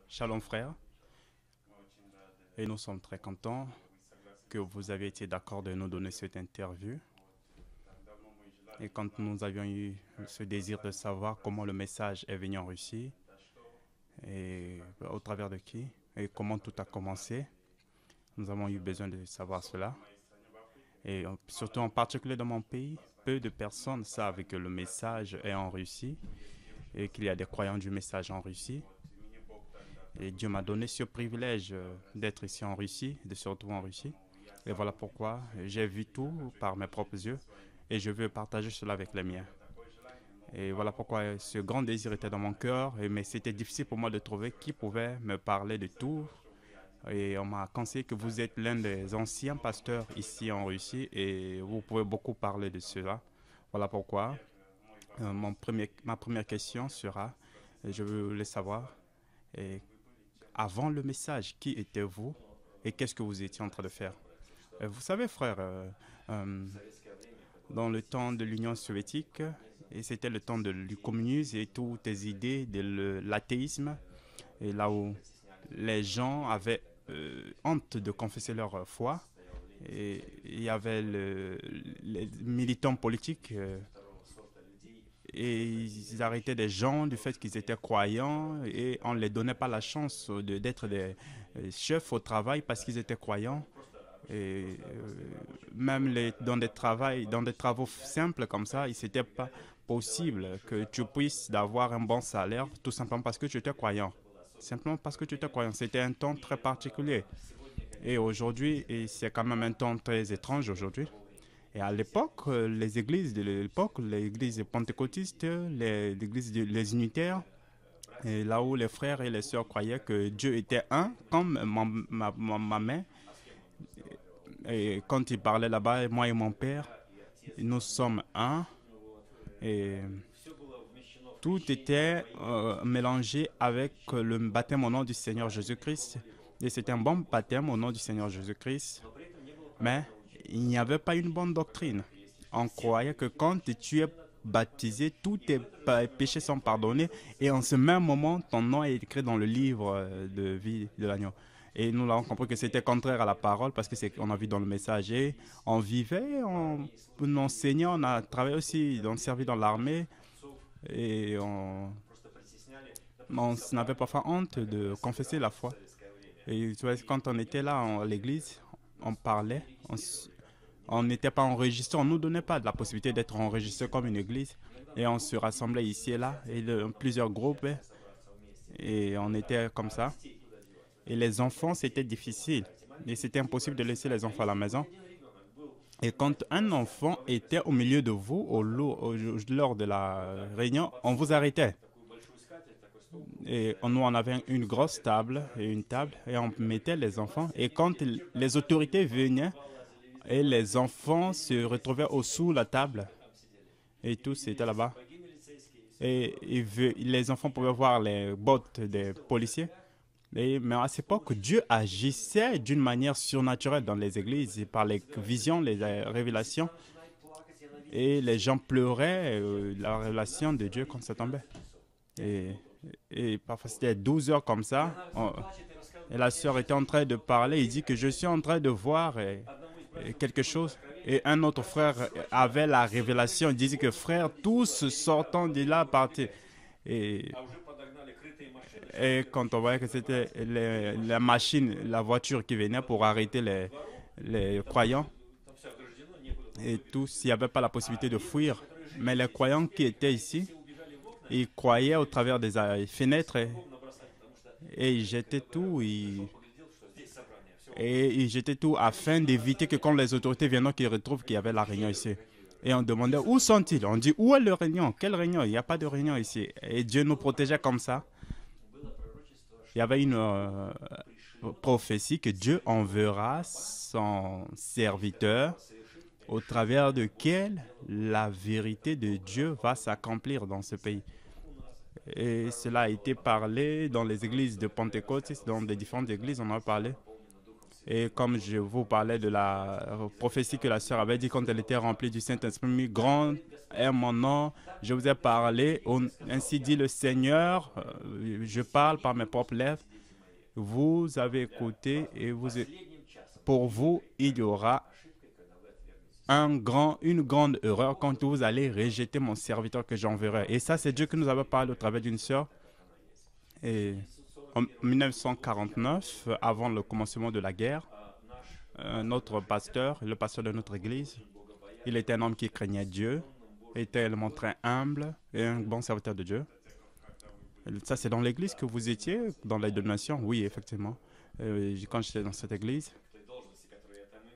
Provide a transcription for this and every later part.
Shalom frère, et nous sommes très contents que vous avez été d'accord de nous donner cette interview. Et quand nous avions eu ce désir de savoir comment le message est venu en Russie, et au travers de qui, et comment tout a commencé, nous avons eu besoin de savoir cela. Et surtout en particulier dans mon pays, peu de personnes savent que le message est en Russie et qu'il y a des croyants du message en Russie. Et Dieu m'a donné ce privilège d'être ici en Russie, de se retrouver en Russie. Et voilà pourquoi j'ai vu tout par mes propres yeux et je veux partager cela avec les miens. Et voilà pourquoi ce grand désir était dans mon cœur, mais c'était difficile pour moi de trouver qui pouvait me parler de tout. Et on m'a conseillé que vous êtes l'un des anciens pasteurs ici en Russie et vous pouvez beaucoup parler de cela. Voilà pourquoi ma première question sera, je veux le savoir, et avant le message, qui étiez-vous et qu'est-ce que vous étiez en train de faire? Vous savez, frère, euh, dans le temps de l'Union soviétique, et c'était le temps du communisme et toutes les idées de l'athéisme, et là où les gens avaient honte de confesser leur foi, et il y avait les militants politiques et ils arrêtaient des gens du fait qu'ils étaient croyants et on ne les donnait pas la chance d'être des chefs au travail parce qu'ils étaient croyants. Et même dans des travaux simples comme ça, il n'était pas possible que tu puisses avoir un bon salaire tout simplement parce que tu étais croyant. Simplement parce que tu étais croyant. C'était un temps très particulier. Et aujourd'hui, c'est quand même un temps très étrange aujourd'hui. Et à l'époque, les églises de l'époque, les églises pentecôtistes, les églises les unitaires, et là où les frères et les sœurs croyaient que Dieu était un, comme ma mère, et quand il parlait là-bas, moi et mon père, nous sommes un, et tout était mélangé avec le baptême au nom du Seigneur Jésus-Christ. Et c'était un bon baptême au nom du Seigneur Jésus-Christ. Mais il n'y avait pas une bonne doctrine. On croyait que quand tu es baptisé, tous tes péchés sont pardonnés et en ce même moment, ton nom est écrit dans le livre de vie de l'agneau. Et nous avons compris que c'était contraire à la parole parce que c'est qu'on a vu dans le messager. On vivait, on enseignait, on a travaillé aussi, on servi dans l'armée et on n'avait pas honte de confesser la foi. Et tu vois, quand on était là à l'église, on parlait, on n'était pas enregistré, on ne nous donnait pas de la possibilité d'être enregistré comme une église. Et on se rassemblait ici et là, et plusieurs groupes, et on était comme ça. Et les enfants, c'était difficile. Et c'était impossible de laisser les enfants à la maison. Et quand un enfant était au milieu de vous, lors de la réunion, on vous arrêtait. Et nous, on avait une grosse table et on mettait les enfants. Et quand les autorités venaient, et les enfants se retrouvaient sous la table, et tous étaient là-bas. Les enfants pouvaient voir les bottes des policiers. Mais à cette époque, Dieu agissait d'une manière surnaturelle dans les églises, par les visions, les révélations. Et les gens pleuraient la révélation de Dieu quand ça tombait. Et, et parfois, c'était 12 heures comme ça. Et la sœur était en train de parler. Il dit que je suis en train de voir quelque chose. Et un autre frère avait la révélation. Il disait que frère, tous sortant de là partaient. Et, et quand on voyait que c'était la machine, la voiture qui venait pour arrêter les croyants, et tous, il n'y avait pas la possibilité de fuir. Mais les croyants qui étaient ici, ils croyaient au travers des fenêtres et ils jetaient tout. Ils jetaient tout afin d'éviter que quand les autorités viennent, qu'ils retrouvent qu'il y avait la réunion ici. Et on demandait où sont-ils? On dit où est le réunion? Quelle réunion? Il n'y a pas de réunion ici. Et Dieu nous protégeait comme ça. Il y avait une prophétie que Dieu enverra son serviteur au travers duquel la vérité de Dieu va s'accomplir dans ce pays. Et cela a été parlé dans les églises de Pentecôte, dans les différentes églises, on en a parlé. Et comme je vous parlais de la prophétie que la sœur avait dit quand elle était remplie du Saint-Esprit, grand est mon nom, je vous ai parlé, ainsi dit le Seigneur, je parle par mes propres lèvres, vous avez écouté et pour vous, il y aura une grande erreur quand vous allez rejeter mon serviteur que j'enverrai. Et ça, c'est Dieu qui nous avait parlé au travers d'une sœur. Et en 1949, avant le commencement de la guerre, notre pasteur, le pasteur de notre église, il était un homme qui craignait Dieu, était tellement très humble et un bon serviteur de Dieu. Ça, c'est dans l'église que vous étiez, dans la dénomination? Oui, effectivement. Quand j'étais dans cette église,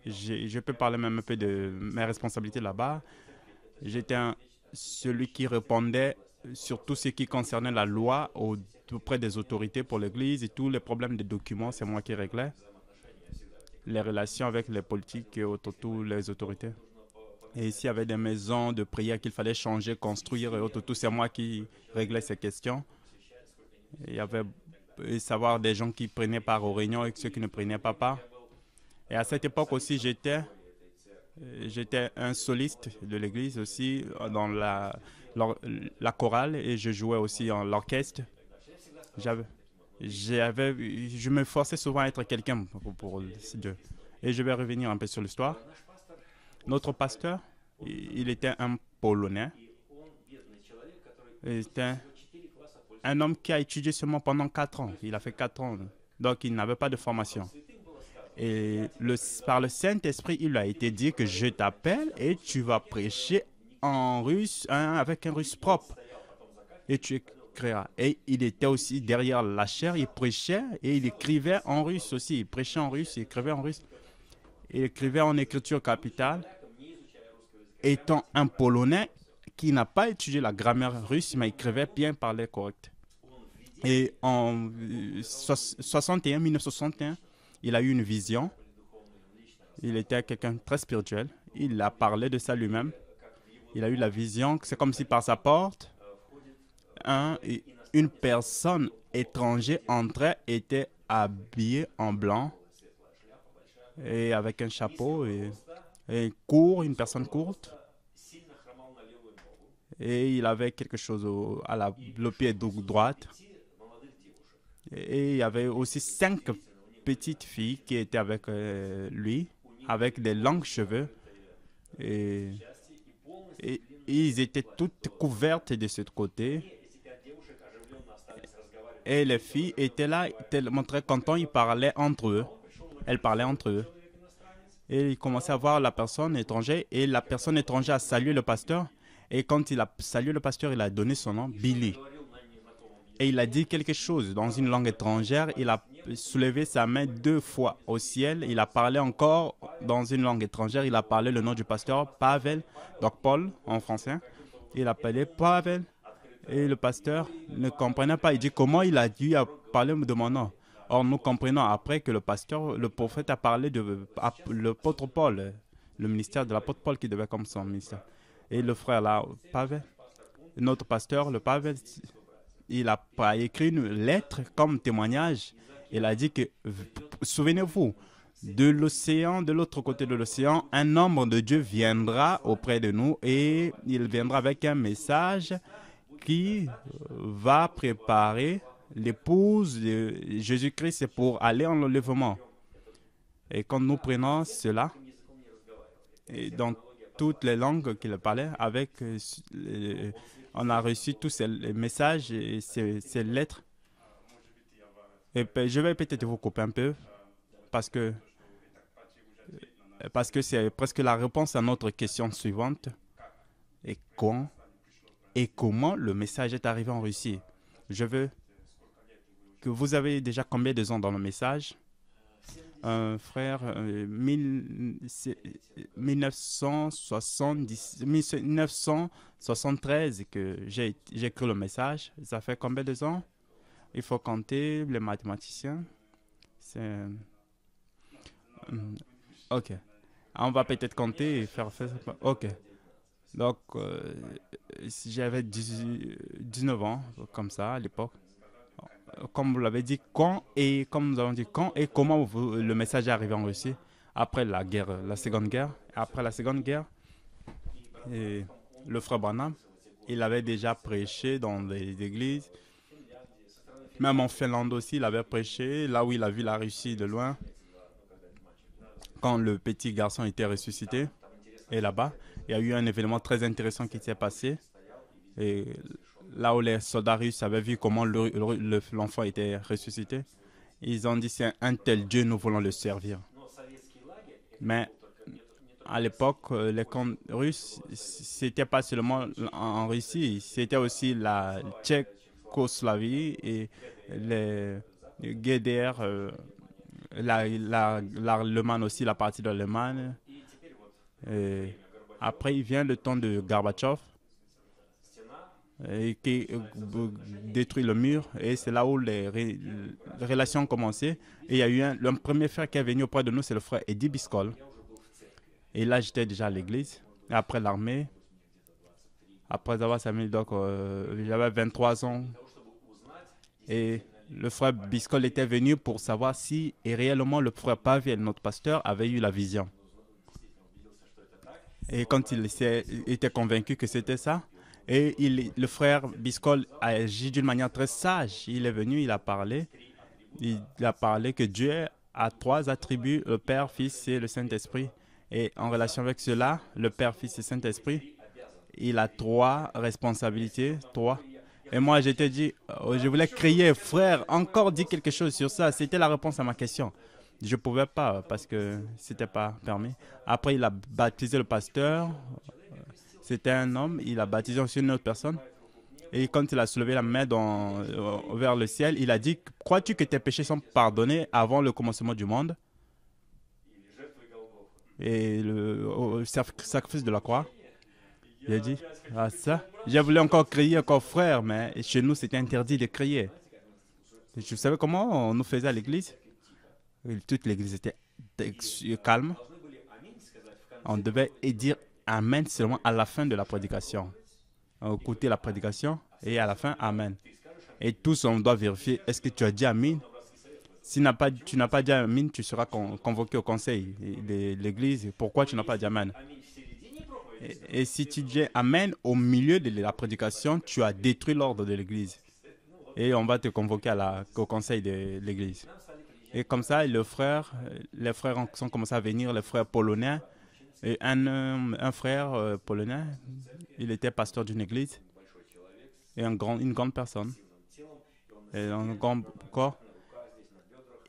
je peux parler même un peu de mes responsabilités là-bas. J'étais celui qui répondait sur tout ce qui concernait la loi auprès des autorités pour l'église et tous les problèmes des documents, c'est moi qui réglais. Les relations avec les politiques et toutes les autorités. Et s'il y avait des maisons de prière qu'il fallait changer, construire et tout, c'est moi qui réglais ces questions. Il y avait savoir des gens qui prenaient part aux réunions et ceux qui ne prenaient pas part. Et à cette époque aussi, j'étais un soliste de l'église aussi dans la chorale et je jouais aussi dans l'orchestre. Je me forçais souvent à être quelqu'un pour Dieu. Et je vais revenir un peu sur l'histoire. Notre pasteur, il était un Polonais. Il était un homme qui a étudié seulement pendant 4 ans. Il a fait 4 ans. Donc, il n'avait pas de formation. Et par le Saint-Esprit, il lui a été dit que je t'appelle et tu vas prêcher en russe, avec un russe propre. Et tu écriras. Et il était aussi derrière la chaire, il prêchait et il écrivait en russe aussi. Il prêchait en russe, il écrivait en russe. Il écrivait en écriture capitale. Étant un Polonais qui n'a pas étudié la grammaire russe, mais écrivait bien, parlait correct. Et en 1961, il a eu une vision. Il était quelqu'un de très spirituel. Il a parlé de ça lui-même. Il a eu la vision que c'est comme si par sa porte, une personne étrangère entrait, était habillée en blanc et avec un chapeau et court, une personne courte. Et il avait quelque chose le pied droite. Et il y avait aussi 5 petites filles qui étaient avec lui, avec des longs cheveux. Et ils étaient toutes couvertes de ce côté. Et les filles étaient là, tellement très contents, ils parlaient entre eux. Elles parlaient entre eux. Et ils commençaient à voir la personne étrangère. Et la personne étrangère a salué le pasteur. Et quand il a salué le pasteur, il a donné son nom, Billy. Et il a dit quelque chose dans une langue étrangère. Il a soulevé sa main 2 fois au ciel. Il a parlé encore dans une langue étrangère. Il a parlé le nom du pasteur, Pavel, donc Paul en français. Il a appelé Pavel. Et le pasteur ne comprenait pas. Il dit comment il a dû parler de mon nom. Or, nous comprenons après que le prophète a parlé de l'apôtre Paul, le ministère de l'apôtre Paul qui devait comme son ministère. Et le frère là, Pavel, notre pasteur, le Pavel, il a écrit une lettre comme témoignage. Il a dit que, souvenez-vous, de l'océan, de l'autre côté de l'océan, un homme de Dieu viendra auprès de nous et il viendra avec un message qui va préparer l'épouse de Jésus-Christ pour aller en enlèvement. Et quand nous prenons cela, et dans toutes les langues qu'il parlait, on a reçu tous ces messages et ces lettres. Et je vais peut-être vous couper un peu parce que c'est presque la réponse à notre question suivante. Et comment le message est arrivé en Russie? Je veux que vous avez déjà combien de ans dans le message? Frère, 1973 que j'ai écrit le message. Ça fait combien de ans? Il faut compter les mathématiciens. Ok. On va peut-être compter et faire ça. Ok. Donc, j'avais 19 ans, comme ça, à l'époque. comme vous l'avez dit, quand et comme nous avons dit, quand et comment le message est arrivé en Russie après la guerre, la Seconde Guerre. Après la Seconde Guerre, et le frère Branham, il avait déjà prêché dans des églises. Même en Finlande aussi, il avait prêché, là où il a vu la Russie de loin, quand le petit garçon était ressuscité. Et là-bas, il y a eu un événement très intéressant qui s'est passé. Et là où les soldats russes avaient vu comment l'enfant était ressuscité, ils ont dit c'est un tel Dieu, nous voulons le servir. Mais à l'époque, les camps russes, c'était pas seulement en Russie, c'était aussi la Tchécoslovaquie et les GDR, l'Allemagne aussi, la partie de l'Allemagne. Après, il vient le temps de Gorbatchev qui détruit le mur et c'est là où les relations ont commencé. Et il y a eu le premier frère qui est venu auprès de nous, c'est le frère Eddie Biscol. Et là, j'étais déjà à l'église. Et après l'armée, après avoir servi, donc j'avais 23 ans. Et le frère Biscol était venu pour savoir si et réellement le frère Pavel, notre pasteur, avait eu la vision. Et quand il était convaincu que c'était ça, et le frère Biscol a agi d'une manière très sage. Il est venu, il a parlé. Il a parlé que Dieu a trois attributs, le Père, Fils et le Saint-Esprit. Et en relation avec cela, le Père, Fils et Saint-Esprit, il a trois responsabilités, trois. Et moi, je t'ai dit, je voulais crier, frère, encore dis quelque chose sur ça. C'était la réponse à ma question. Je ne pouvais pas parce que ce n'était pas permis. Après, il a baptisé le pasteur. C'était un homme. Il a baptisé aussi une autre personne. Et quand il a soulevé la main vers le ciel, il a dit, crois-tu que tes péchés sont pardonnés avant le commencement du monde? Et le sacrifice de la croix. Il a dit, ah ça, j'ai voulu encore crier, encore frère, mais chez nous, c'était interdit de crier. Et vous savez comment on nous faisait à l'église? Toute l'église était calme. On devait dire Amen seulement à la fin de la prédication. On écoutait la prédication et à la fin, Amen. Et tous, on doit vérifier, est-ce que tu as dit Amen? Si tu n'as pas dit Amen, tu seras convoqué au conseil de l'église. Pourquoi tu n'as pas dit Amen? Et si tu dis Amen au milieu de la prédication, tu as détruit l'ordre de l'église. Et on va te convoquer au conseil de l'église. Et comme ça, les frères sont commencé à venir, les frères polonais. Et un frère polonais, il était pasteur d'une église. Et une grande personne. Et un grand corps.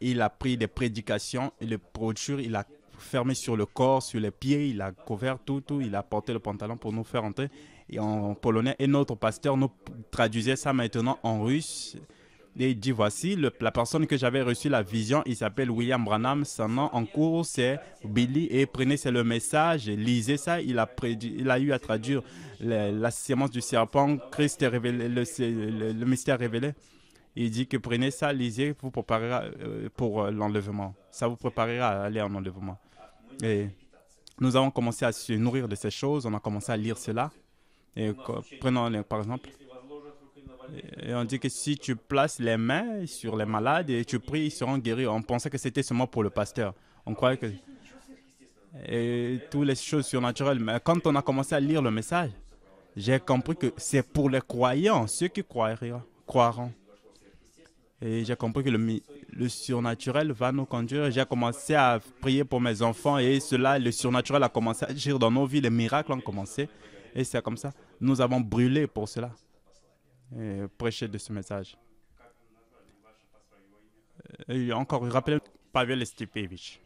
Il a pris des prédications, et les brochures, il a fermé sur le corps, sur les pieds, il a couvert tout, il a porté le pantalon pour nous faire entrer et en polonais. Et notre pasteur nous traduisait ça maintenant en russe. Et il dit, voici, la personne que j'avais reçu la vision, il s'appelle William Branham, son nom en cours c'est Billy, et prenez, c'est le message, lisez ça, il a eu à traduire la sémence du serpent, Christ est révélé, le mystère révélé. Il dit que prenez ça, lisez, vous préparera pour l'enlèvement. Ça vous préparera à aller en enlèvement. Et nous avons commencé à se nourrir de ces choses, on a commencé à lire cela. Et prenons par exemple, et on dit que si tu places les mains sur les malades et tu pries, ils seront guéris. On pensait que c'était seulement pour le pasteur. On croyait que... Et toutes les choses surnaturelles. Mais quand on a commencé à lire le message, j'ai compris que c'est pour les croyants, ceux qui croiront. Et j'ai compris que le surnaturel va nous conduire. J'ai commencé à prier pour mes enfants et le surnaturel a commencé à agir dans nos vies. Les miracles ont commencé. Et c'est comme ça. Nous avons brûlé pour cela. Et prêcher de ce message. Et encore, rappelez Pavel Stipevich.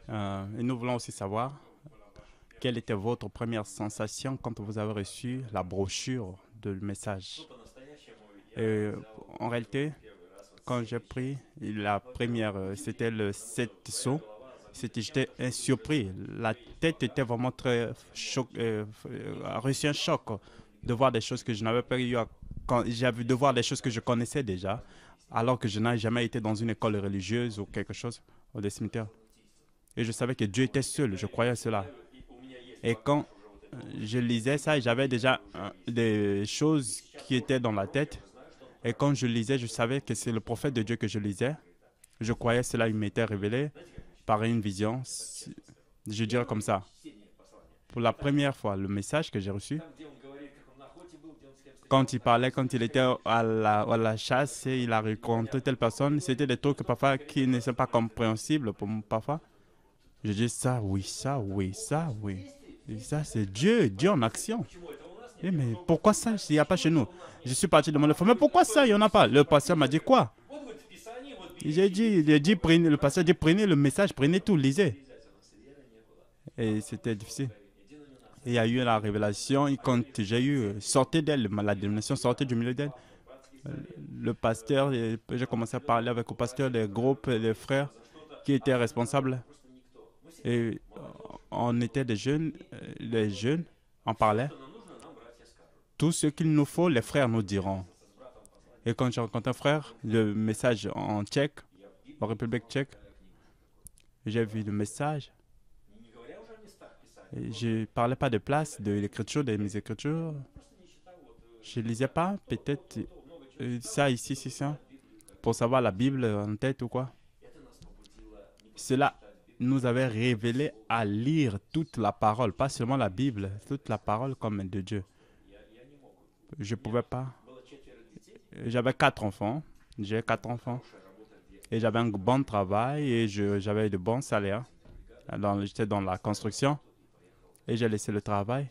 Et nous voulons aussi savoir quelle était votre première sensation quand vous avez reçu la brochure de message. Et en réalité, quand j'ai pris la première, c'était le 7 sauts, j'étais surpris. La tête était vraiment très reçu un choc de voir des choses que je n'avais pas eu de voir des choses que je connaissais déjà, alors que je n'avais jamais été dans une école religieuse ou quelque chose, ou des cimetières. Et je savais que Dieu était seul, je croyais à cela. Et quand je lisais ça, j'avais déjà des choses qui étaient dans la tête. Et quand je lisais, je savais que c'est le prophète de Dieu que je lisais. Je croyais cela, il m'était révélé par une vision. Je dirais comme ça. Pour la première fois, le message que j'ai reçu, quand il parlait, quand il était à la chasse et il a rencontré telle personne, c'était des trucs parfois qui ne sont pas compréhensibles pour moi parfois. Je dis ça, oui, ça, oui, ça, oui. Et ça, c'est Dieu, Dieu en action. Eh, mais pourquoi ça, il n'y a pas chez nous? Je suis parti demander, mais pourquoi ça, il n'y en a pas? Le pasteur m'a dit quoi? Le pasteur a dit, prenez le message, prenez tout, lisez. Et c'était difficile. Il y a eu la révélation, et quand j'ai eu, sortez d'elle, la dénomination sortait du milieu d'elle. Le pasteur, j'ai commencé à parler avec le pasteur des groupes, les frères qui étaient responsables. Et on était des jeunes, les jeunes, on parlait. Tout ce qu'il nous faut, les frères nous diront. Et quand j'ai rencontré un frère, le message en tchèque, en République tchèque, j'ai vu le message. Et je ne parlais pas de place, de l'écriture, de mes écritures. Je ne lisais pas, peut-être ça ici, c'est ça, pour savoir la Bible en tête ou quoi. Cela nous avait révélé à lire toute la parole, pas seulement la Bible, toute la parole comme de Dieu. Je ne pouvais pas. J'avais 4 enfants. J'ai 4 enfants. Et j'avais un bon travail et j'avais de bons salaires. J'étais dans la construction et j'ai laissé le travail.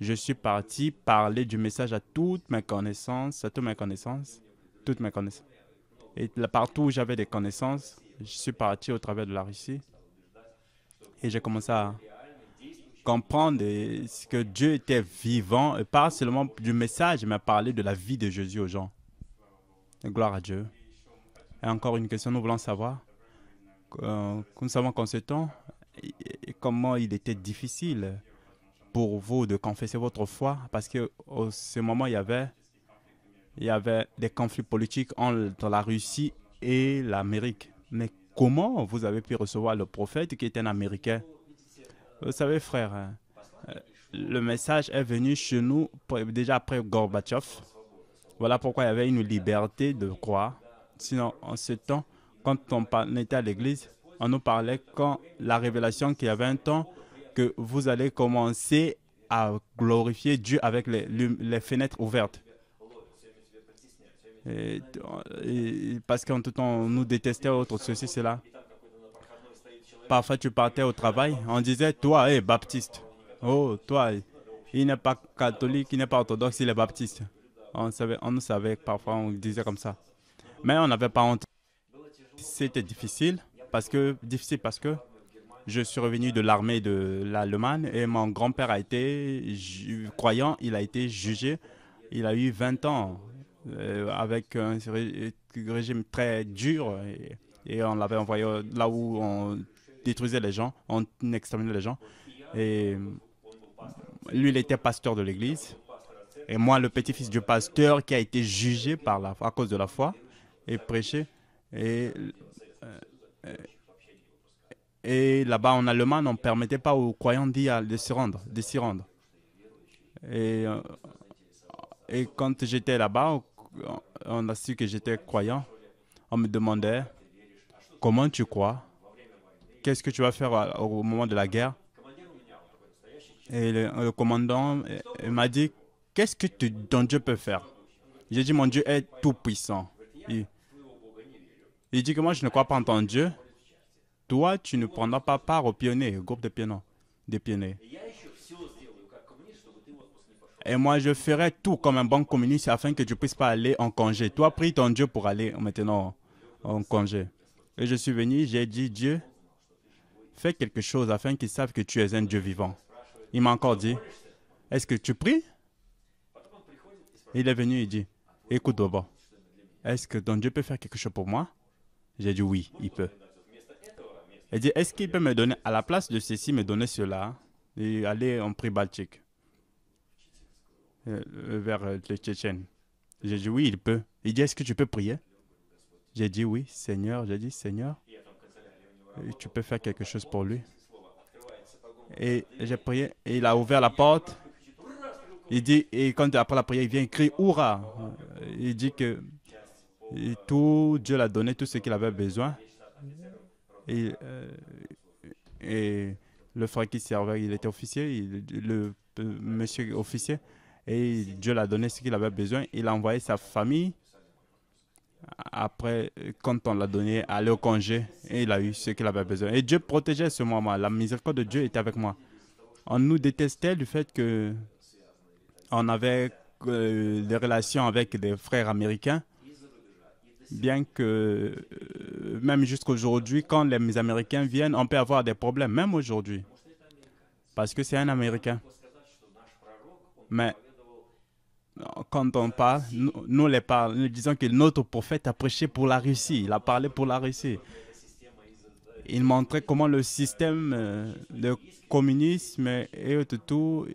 Je suis parti parler du message à toutes mes connaissances, toutes mes connaissances. Et partout où j'avais des connaissances, je suis parti au travers de la Russie. Et j'ai commencé à comprendre que Dieu était vivant, et pas seulement du message, mais parler de la vie de Jésus aux gens. Et gloire à Dieu. Et encore une question, nous voulons savoir, nous savons qu'en ce temps, comment il était difficile pour vous de confesser votre foi, parce qu'à ce moment, il y avait des conflits politiques entre la Russie et l'Amérique. Mais comment vous avez pu recevoir le prophète qui était un Américain? Vous savez, frère, le message est venu chez nous déjà après Gorbatchev. Voilà pourquoi il y avait une liberté de croire. Sinon, en ce temps, quand on était à l'église, on nous parlait quand la révélation qu'il y avait un temps que vous allez commencer à glorifier Dieu avec les fenêtres ouvertes. Parce qu'en tout temps, on nous détestait autre ceci, cela. Parfois, tu partais au travail, on disait, toi, baptiste. Oh, toi, il n'est pas catholique, il n'est pas orthodoxe, il est baptiste. On nous savait, parfois, on disait comme ça. Mais on n'avait pas honte. C'était difficile parce que je suis revenu de l'armée de l'Allemagne et mon grand-père a été croyant, il a été jugé. Il a eu 20 ans avec un régime très dur et on l'avait envoyé là où on détruisait les gens, on exterminait les gens. Et lui, il était pasteur de l'église. Et moi, le petit-fils du pasteur qui a été jugé à cause de la foi et prêché. Et là-bas, en Allemagne, on ne permettait pas aux croyants de s'y rendre. Et, et quand j'étais là-bas, on a su que j'étais croyant. On me demandait, comment tu crois? Qu'est-ce que tu vas faire au moment de la guerre? Et le commandant m'a dit, qu'est-ce que ton Dieu peut faire? J'ai dit, mon Dieu est tout puissant. Il dit que moi, je ne crois pas en ton Dieu. Toi, tu ne prendras pas part au groupe de pionniers. Et moi, je ferai tout comme un bon communiste afin que tu ne puisses pas aller en congé. Toi, prie ton Dieu pour aller maintenant en congé. Et je suis venu, j'ai dit, Dieu, fais quelque chose afin qu'ils savent que tu es un Dieu vivant. Il m'a encore dit, est-ce que tu pries? Il est venu et dit, écoute d'abord, est-ce que ton Dieu peut faire quelque chose pour moi? J'ai dit oui, il peut. Il dit, est-ce qu'il peut me donner, à la place de ceci, me donner cela et aller en prix baltique vers les Tchétchènes? J'ai dit oui, il peut. Il dit, est-ce que tu peux prier? J'ai dit oui, Seigneur. J'ai dit, Seigneur, tu peux faire quelque chose pour lui. Et j'ai prié et il a ouvert la porte. Il dit, et quand après la prière, il vient, il crie, Hurrah! Il dit que Et tout, Dieu l'a donné tout ce qu'il avait besoin. Et, et le frère qui servait, il était officier, monsieur officier, et Dieu l'a donné ce qu'il avait besoin. Il a envoyé sa famille après, quand on l'a donné, aller au congé, et il a eu ce qu'il avait besoin. Et Dieu protégeait ce moment. La miséricorde de Dieu était avec moi. On nous détestait du fait que on avait des relations avec des frères américains, bien que même jusqu'aujourd'hui, quand les Américains viennent, on peut avoir des problèmes, même aujourd'hui, parce que c'est un Américain. Mais quand on parle, nous disons que notre prophète a prêché pour la Russie, il a parlé pour la Russie. Il montrait comment le système de communisme et tout,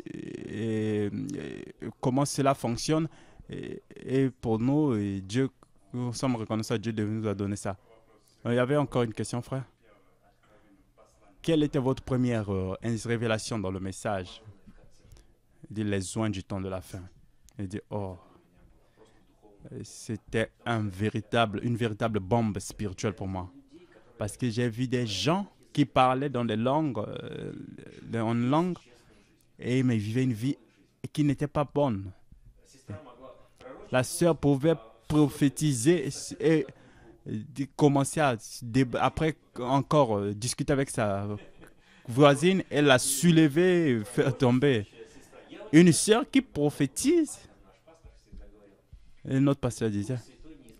comment cela fonctionne. Et pour nous, Dieu, nous sommes reconnaissants, Dieu nous a donné ça. Il y avait encore une question, frère. Quelle était votre première révélation dans le message? Il dit les oins du temps de la fin. Il dit, oh, c'était une véritable bombe spirituelle pour moi. Parce que j'ai vu des gens qui parlaient dans des langues, en langue, et ils vivaient une vie qui n'était pas bonne. La sœur pouvait prophétiser et commencer à, après encore, discuter avec sa voisine, elle l'a soulevé et faire tomber. Une sœur qui prophétise. Et notre pasteur disait,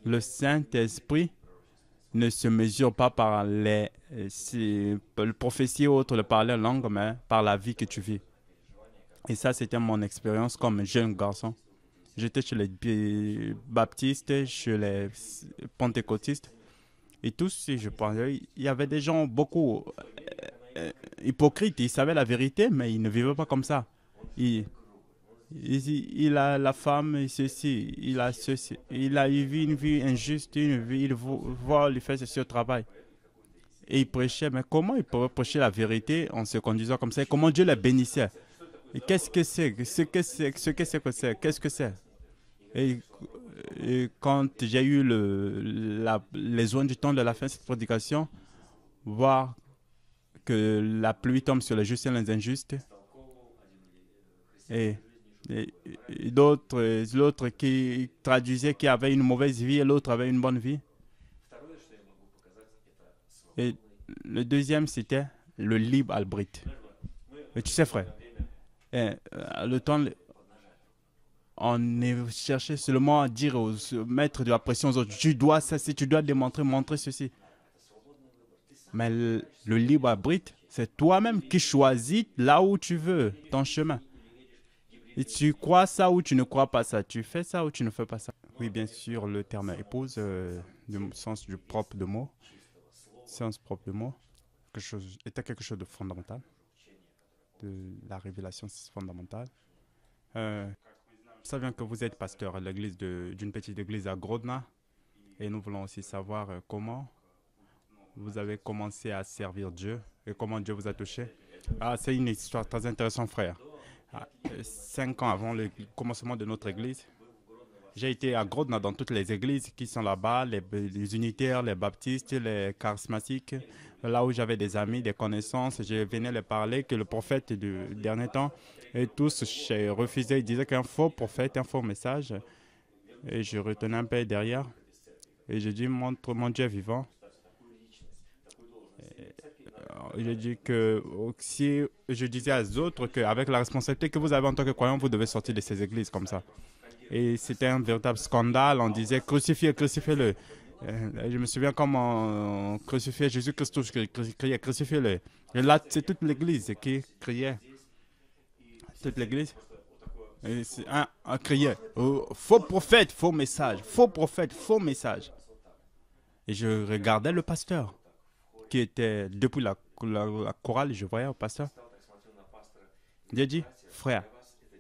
le Saint-Esprit ne se mesure pas par les prophéties ou autres, le parler en langue, mais par la vie que tu vis. Et ça, c'était mon expérience comme jeune garçon. J'étais chez les baptistes, chez les pentecôtistes. Et tous, si je parlais, il y avait des gens beaucoup hypocrites. Ils savaient la vérité, mais ils ne vivaient pas comme ça. Il a la femme, ceci, il a ceci. Il a eu une vie injuste, une vie, il voit, il fait ceci au travail. Et il prêchait, mais comment il pouvait prêcher la vérité en se conduisant comme ça? Comment Dieu les bénissait? Et qu'est-ce que c'est? Qu'est-ce que c'est? Et quand j'ai eu les oins du temps de la fin de cette prédication, voir que la pluie tombe sur les justes et les injustes, et l'autre qui traduisait qui avait une mauvaise vie et l'autre avait une bonne vie. Et le deuxième, c'était le libre arbitre. Et tu sais, frère, le temps, on est cherché seulement à dire aux maîtres de la pression aux autres, tu dois ça, tu dois montrer ceci. Mais le libre arbitre, c'est toi-même qui choisis là où tu veux ton chemin. Et tu crois ça ou tu ne crois pas ça. Tu fais ça ou tu ne fais pas ça. Oui, bien sûr, le terme épouse, du sens du propre de mot, sens propre de mot, était quelque chose de fondamental, de la révélation fondamentale. Nous savions que vous êtes pasteur à l'église d'une petite église à Grodna, et nous voulons aussi savoir comment vous avez commencé à servir Dieu et comment Dieu vous a touché. Ah, c'est une histoire très intéressante, frère. 5 ans avant le commencement de notre église, j'ai été à Grodna dans toutes les églises qui sont là-bas, les unitaires, les baptistes, les charismatiques, là où j'avais des amis, des connaissances. Je venais leur parler que le prophète du dernier temps, et tous refusaient, ils disaient qu'un faux prophète, un faux message. Et je retenais un peu derrière. Et je dis, montre mon Dieu vivant. Je dis que si je disais aux autres qu'avec la responsabilité que vous avez en tant que croyant, vous devez sortir de ces églises comme ça. Et c'était un véritable scandale. On disait crucifiez-le. Je me souviens comment on crucifiait Jésus-Christ, criait crucifiez-le. Et là, c'est toute l'église qui criait. Toute l'église. Et un criait faux prophète, faux message. Faux prophète, faux message. Et je regardais le pasteur qui était depuis la chorale, je voyais au pasteur. J'ai dit, frère,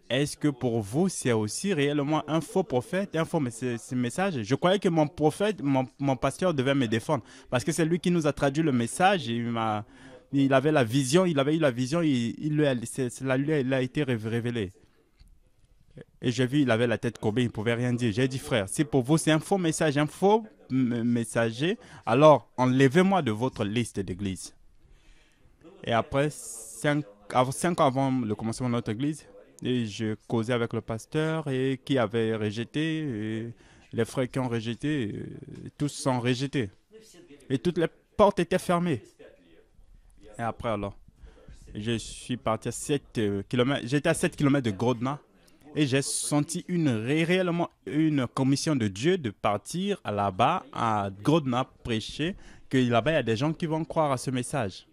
est-ce que pour vous, c'est aussi réellement un faux prophète, un faux message? Je croyais que mon prophète, mon pasteur devait me défendre parce que c'est lui qui nous a traduit le message. Il avait la vision, il avait eu la vision, cela lui a été révélé. Et j'ai vu, il avait la tête courbée, il ne pouvait rien dire. J'ai dit, frère, si pour vous c'est un faux message, un faux messager, alors enlevez-moi de votre liste d'église. Et après, 5 ans avant le commencement de notre église, et je causais avec le pasteur et qui avait rejeté, et les frères qui ont rejeté, tous sont rejetés. Et toutes les portes étaient fermées. Et après, alors, je suis parti à 7 km. J'étais à 7 km de Grodna. Et j'ai senti réellement une commission de Dieu de partir là-bas à Grodna prêcher, que là-bas il y a des gens qui vont croire à ce message.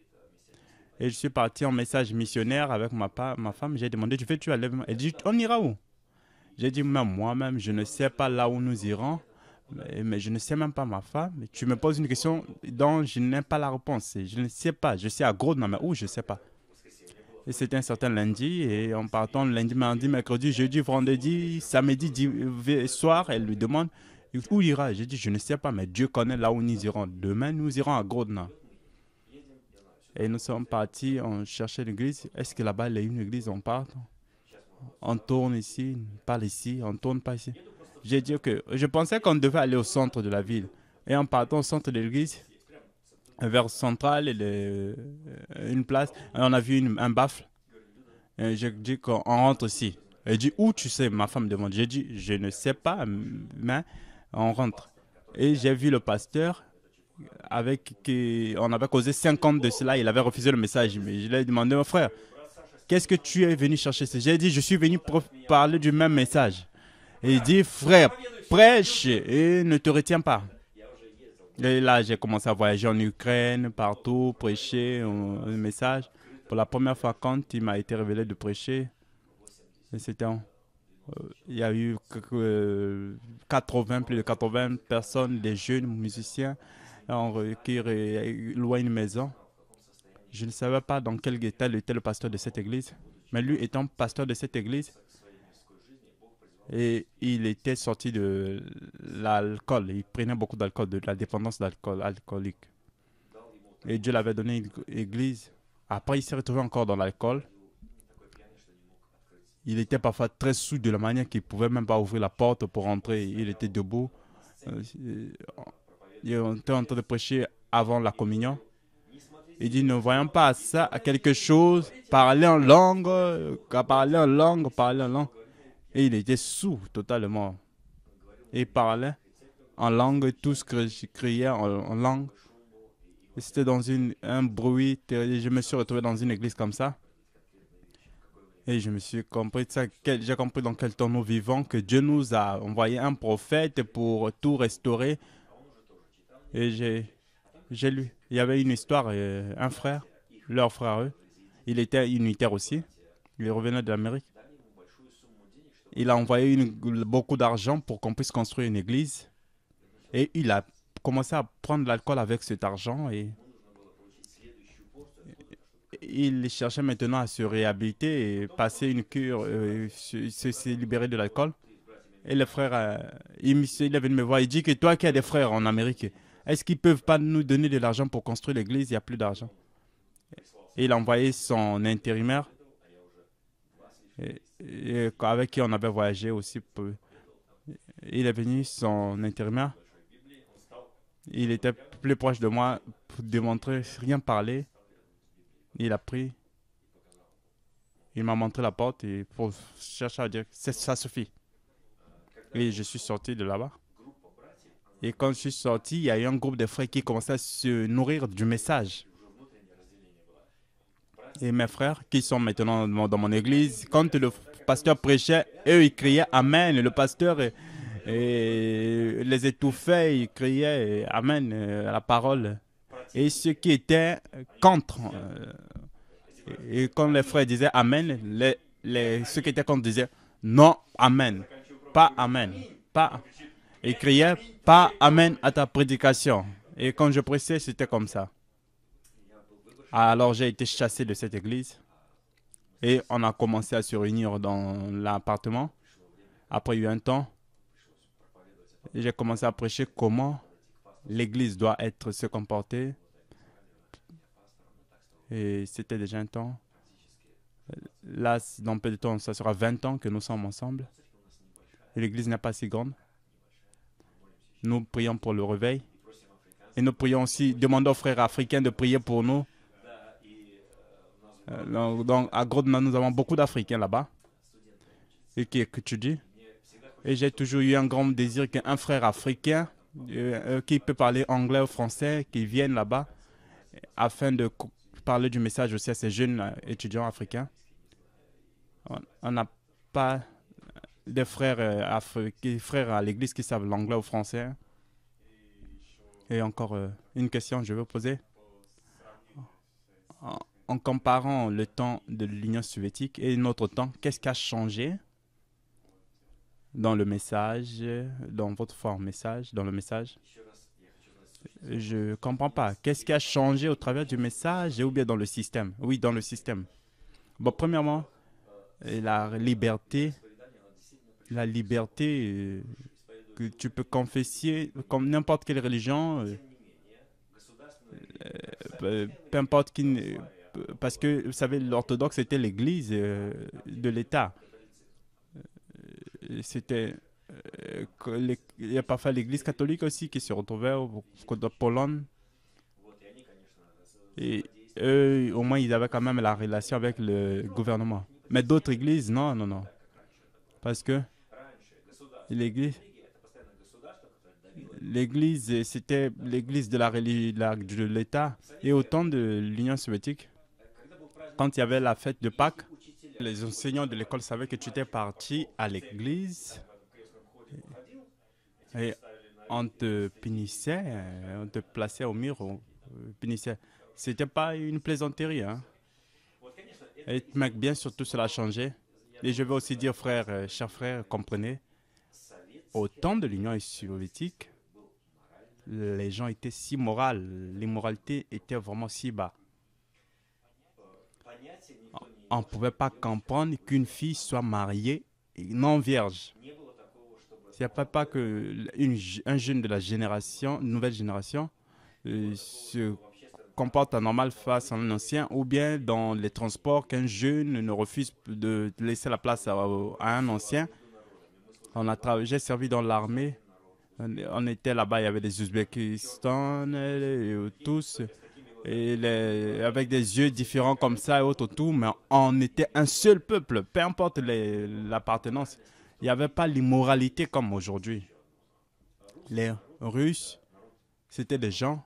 Et je suis parti en message missionnaire avec ma femme. J'ai demandé, tu aller? Elle dit, on ira où? J'ai dit, moi-même, je ne sais pas là où nous irons, mais je ne sais même pas ma femme. Tu me poses une question dont je n'ai pas la réponse. Je ne sais pas. Je suis à Grodna, mais où, je ne sais pas. Et c'était un certain lundi, et en partant lundi, mardi, mercredi, jeudi, vendredi, samedi, soir, elle lui demande où ira. J'ai dit, je ne sais pas, mais Dieu connaît là où nous irons. Demain, nous irons à Grodna. Et nous sommes partis, on cherchait l'église. Est-ce que là-bas, il y a une église, on part? On tourne ici, on parle ici, on tourne pas ici. J'ai dit que je pensais qu'on devait aller au centre de la ville. Et en partant au centre de l'église, vers central, une place, on a vu un baffle. Et j'ai dit qu'on rentre ici. Elle dit, où tu sais? Ma femme demande. J'ai dit, je ne sais pas, mais on rentre. Et j'ai vu le pasteur, on avait causé 50 de cela, il avait refusé le message. Mais je lui ai demandé, mon frère, qu'est-ce que tu es venu chercher? J'ai dit, je suis venu pour parler du même message. Et il dit, frère, prêche et ne te retiens pas. Et là, j'ai commencé à voyager en Ukraine, partout, prêcher un message. Pour la première fois, quand il m'a été révélé de prêcher, c'était il y a eu 80, plus de 80 personnes, des jeunes musiciens, qui louaient une maison. Je ne savais pas dans quel état était le pasteur de cette église, mais lui étant pasteur de cette église, et il était sorti de l'alcool. Il prenait beaucoup d'alcool, de la dépendance alcoolique. Et Dieu l'avait donné une église. Après, il s'est retrouvé encore dans l'alcool. Il était parfois très sous de la manière qu'il ne pouvait même pas ouvrir la porte pour rentrer. Il était debout. Il était en train de prêcher avant la communion. Il dit, ne voyons pas ça à quelque chose, parler en langue, parler en langue, parler en langue. Et il était sous totalement. Et il parlait en langue, tous criaient en langue. Et c'était dans un bruit terrible. Je me suis retrouvé dans une église comme ça. Et je me suis compris ça. J'ai compris dans quel temps nous vivons, que Dieu nous a envoyé un prophète pour tout restaurer. Et j'ai lu. Il y avait une histoire, un frère, leur frère, eux. Il était unitaire aussi. Il revenait de l'Amérique. Il a envoyé beaucoup d'argent pour qu'on puisse construire une église. Et il a commencé à prendre l'alcool avec cet argent. Et il cherchait maintenant à se réhabiliter et passer une cure, se libérer de l'alcool. Et le frère, il est venu me voir. Il dit que toi qui as des frères en Amérique, est-ce qu'ils ne peuvent pas nous donner de l'argent pour construire l'église? Il n'y a plus d'argent. Et il a envoyé son intérimaire, avec qui on avait voyagé aussi. Il est venu, son intérimaire. Il était plus proche de moi pour démontrer, rien parler. Il a pris, il m'a montré la porte et pour chercher à dire, ça suffit. Et je suis sorti de là-bas. Et quand je suis sorti, il y a eu un groupe de frères qui commençait à se nourrir du message. Et mes frères, qui sont maintenant dans mon église, quand le pasteur prêchait, eux, ils criaient Amen. Le pasteur les étouffait, ils criaient Amen à la parole. Et ceux qui étaient contre, et quand les frères disaient Amen, ceux qui étaient contre disaient non, Amen, pas Amen, pas. Ils criaient pas Amen à ta prédication. Et quand je prêchais, c'était comme ça. Alors j'ai été chassé de cette église et on a commencé à se réunir dans l'appartement. Après il y a eu un temps, j'ai commencé à prêcher comment l'église doit se comporter. Et c'était déjà un temps. Là, dans peu de temps, ça sera 20 ans que nous sommes ensemble. Et l'église n'est pas si grande. Nous prions pour le réveil. Et nous prions aussi, demandons aux frères africains de prier pour nous. Donc, à Grodna, nous avons beaucoup d'Africains là-bas et qui étudient. Et j'ai toujours eu un grand désir qu'un frère africain qui peut parler anglais ou français, qui vienne là-bas afin de parler du message aussi à ces jeunes étudiants africains. On n'a pas de frères à l'église qui savent l'anglais ou français. Et encore une question, je vais poser. En comparant le temps de l'Union soviétique et notre temps, qu'est-ce qui a changé dans le message, dans votre forme message, dans le message? Je ne comprends pas. Qu'est-ce qui a changé au travers du message ou bien dans le système? Oui, dans le système. Bon, premièrement, la liberté que tu peux confesser comme n'importe quelle religion, peu importe qui, parce que vous savez, l'orthodoxe était l'église de l'État. C'était il y a parfois l'église catholique aussi qui se retrouvait au côté de Pologne. Et eux, au moins, ils avaient quand même la relation avec le gouvernement. Mais d'autres églises, non, non, non. Parce que l'église, c'était l'église de de l'État. Et au temps de l'Union soviétique, quand il y avait la fête de Pâques, les enseignants de l'école savaient que tu étais parti à l'église et on te punissait, on te plaçait au mur, on punissait. C'était pas une plaisanterie, hein. Et mec, bien sûr, tout cela a changé. Et je veux aussi dire, frères, chers frères, comprenez, au temps de l'Union soviétique, les gens étaient si moraux, l'immoralité était vraiment si bas. On ne pouvait pas comprendre qu'une fille soit mariée non vierge. Il n'y a pas que un jeune de la génération, nouvelle génération, se comporte anormal face à un ancien, ou bien dans les transports, qu'un jeune ne refuse de laisser la place à un ancien. J'ai servi dans l'armée. On était là-bas, il y avait des Ouzbékistan, tous, avec des yeux différents comme ça et autres, tout, mais on était un seul peuple, peu importe l'appartenance. Il n'y avait pas l'immoralité comme aujourd'hui. Les Russes, c'était des gens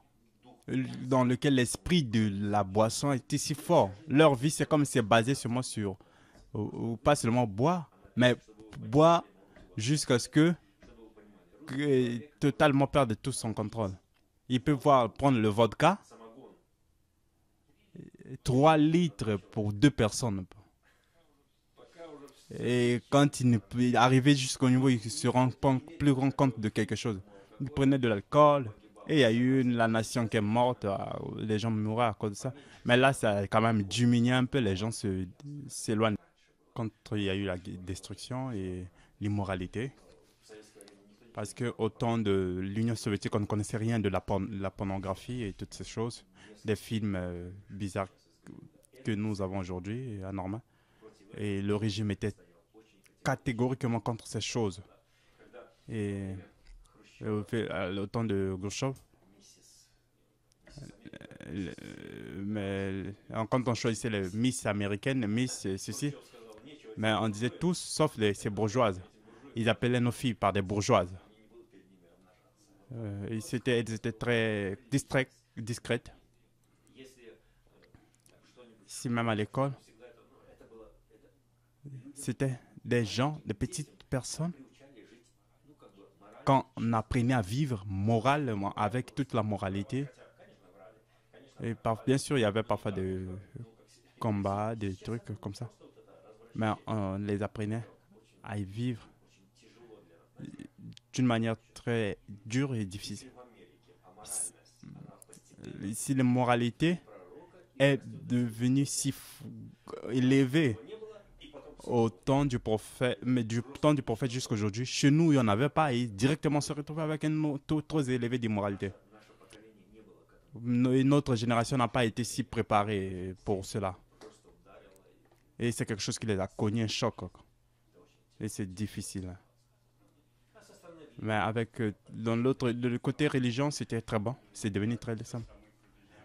dans lesquels l'esprit de la boisson était si fort. Leur vie, c'est comme c'est basé seulement sur, ou pas seulement boire, mais boire jusqu'à ce que totalement perdre tout son contrôle. Il peut prendre le vodka, 3 litres pour 2 personnes. Et quand il ne peut arriver jusqu'au niveau, il se rend plus grand compte de quelque chose. Il prenait de l'alcool et il y a eu la nation qui est morte, les gens mouraient à cause de ça. Mais là, ça a quand même diminué un peu, les gens s'éloignent. Quand il y a eu la destruction et l'immoralité, parce qu'au temps de l'Union soviétique, on ne connaissait rien de la pornographie et toutes ces choses, des films bizarres que nous avons aujourd'hui, anormaux. Et le régime était catégoriquement contre ces choses. Et au temps de Gorchov, mais quand on choisissait les Miss américaines, les Miss ceci, mais on disait tous sauf ces bourgeoises. Ils appelaient nos filles par des bourgeoises. Elles étaient très discrètes. Ici même à l'école, c'était des gens, des petites personnes. Quand on apprenait à vivre moralement, avec toute la moralité, et bien sûr, il y avait parfois des combats, des trucs comme ça. Mais on les apprenait à y vivre d'une manière très dure et difficile. Si la moralité est devenue si élevée au temps du prophète, mais du temps du prophète jusqu'à aujourd'hui, chez nous, il n'y en avait pas et directement se retrouver avec un taux trop élevé d'immoralité. Notre génération n'a pas été si préparée pour cela. Et c'est quelque chose qui les a cogné un choc. Et c'est difficile. Mais avec dans le côté religion, c'était très bon. C'est devenu très simple.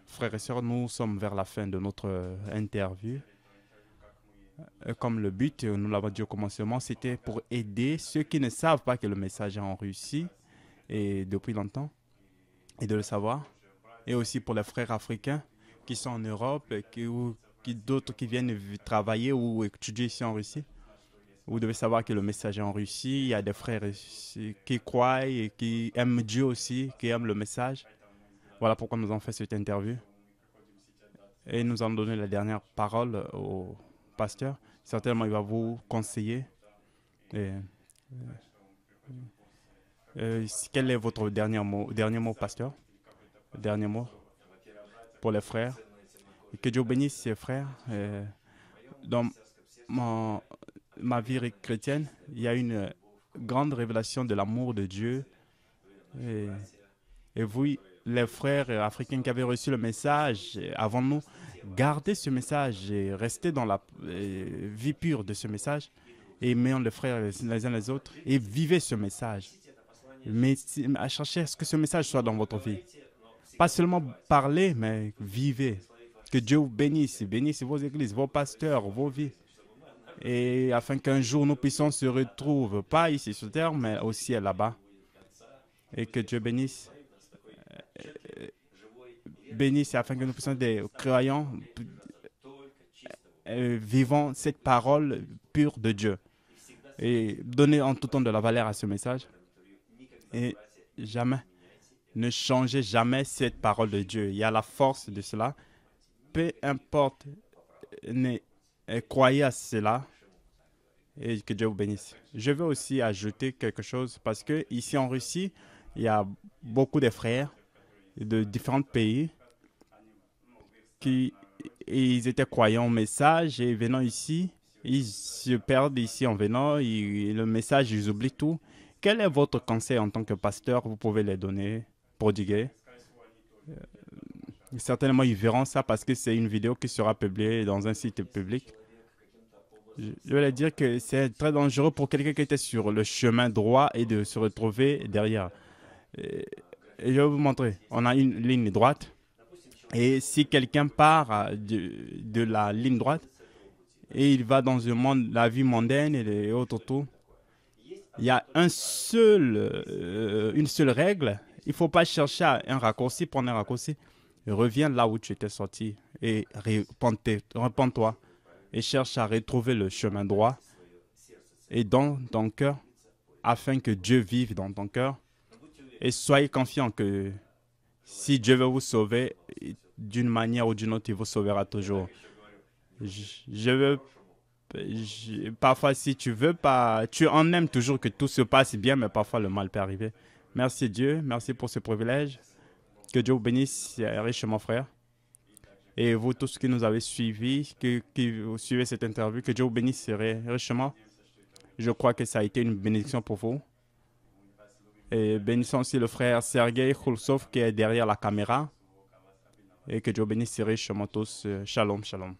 Frères et sœurs, nous sommes vers la fin de notre interview. Comme le but, nous l'avons dit au commencement, c'était pour aider ceux qui ne savent pas que le message est en Russie et depuis longtemps, et de le savoir. Et aussi pour les frères africains qui sont en Europe, d'autres qui viennent travailler ou étudier ici en Russie. Vous devez savoir que le message est en Russie. Il y a des frères ici qui croient et qui aiment Dieu aussi, qui aiment le message. Voilà pourquoi nous avons fait cette interview. Et nous allons donner la dernière parole au pasteur. Certainement, il va vous conseiller. Et, quel est votre dernier mot, pasteur? Dernier mot pour les frères. Et que Dieu bénisse ses frères. Dans ma vie chrétienne, il y a une grande révélation de l'amour de Dieu. Et vous, les frères africains qui avaient reçu le message avant nous, gardez ce message et restez dans la vie pure de ce message. Et aimez les frères les uns les autres et vivez ce message. Mais cherchez à ce que ce message soit dans votre vie. Pas seulement parler, mais vivez. Que Dieu vous bénisse, bénisse vos églises, vos pasteurs, vos vies. Et afin qu'un jour nous puissions se retrouver, pas ici sur terre, mais au ciel là-bas. Et que Dieu bénisse. Bénisse afin que nous puissions être des croyants vivant cette parole pure de Dieu. Et donner en tout temps de la valeur à ce message. Et jamais, ne changez jamais cette parole de Dieu. Il y a la force de cela. Peu importe, croyez à cela et que Dieu vous bénisse. Je veux aussi ajouter quelque chose parce que ici en Russie, il y a beaucoup de frères de différents pays qui ils étaient croyants au message et venant ici, ils se perdent ici en venant, le message, ils oublient tout. Quel est votre conseil en tant que pasteur? Vous pouvez les donner, prodiguer. Certainement, ils verront ça parce que c'est une vidéo qui sera publiée dans un site public. Je vais leur dire que c'est très dangereux pour quelqu'un qui était sur le chemin droit et de se retrouver derrière. Et je vais vous montrer. On a une ligne droite. Et si quelqu'un part de la ligne droite et il va dans la vie mondaine et autres tout, il y a une seule règle. Il ne faut pas chercher un raccourci, prendre un raccourci. Reviens là où tu étais sorti et repens-toi et cherche à retrouver le chemin droit et dans ton cœur afin que Dieu vive dans ton cœur. Et soyez confiants que si Dieu veut vous sauver, d'une manière ou d'une autre, il vous sauvera toujours. Parfois, si tu veux pas, tu en aimes toujours que tout se passe bien, mais parfois le mal peut arriver. Merci Dieu, merci pour ce privilège. Que Dieu vous bénisse richement, frère. Et vous tous qui nous avez suivis, qui vous suivez cette interview, que Dieu vous bénisse richement. Je crois que ça a été une bénédiction pour vous. Et bénissons aussi le frère Sergei Khulsov qui est derrière la caméra. Et que Dieu bénisse richement tous. Shalom, shalom.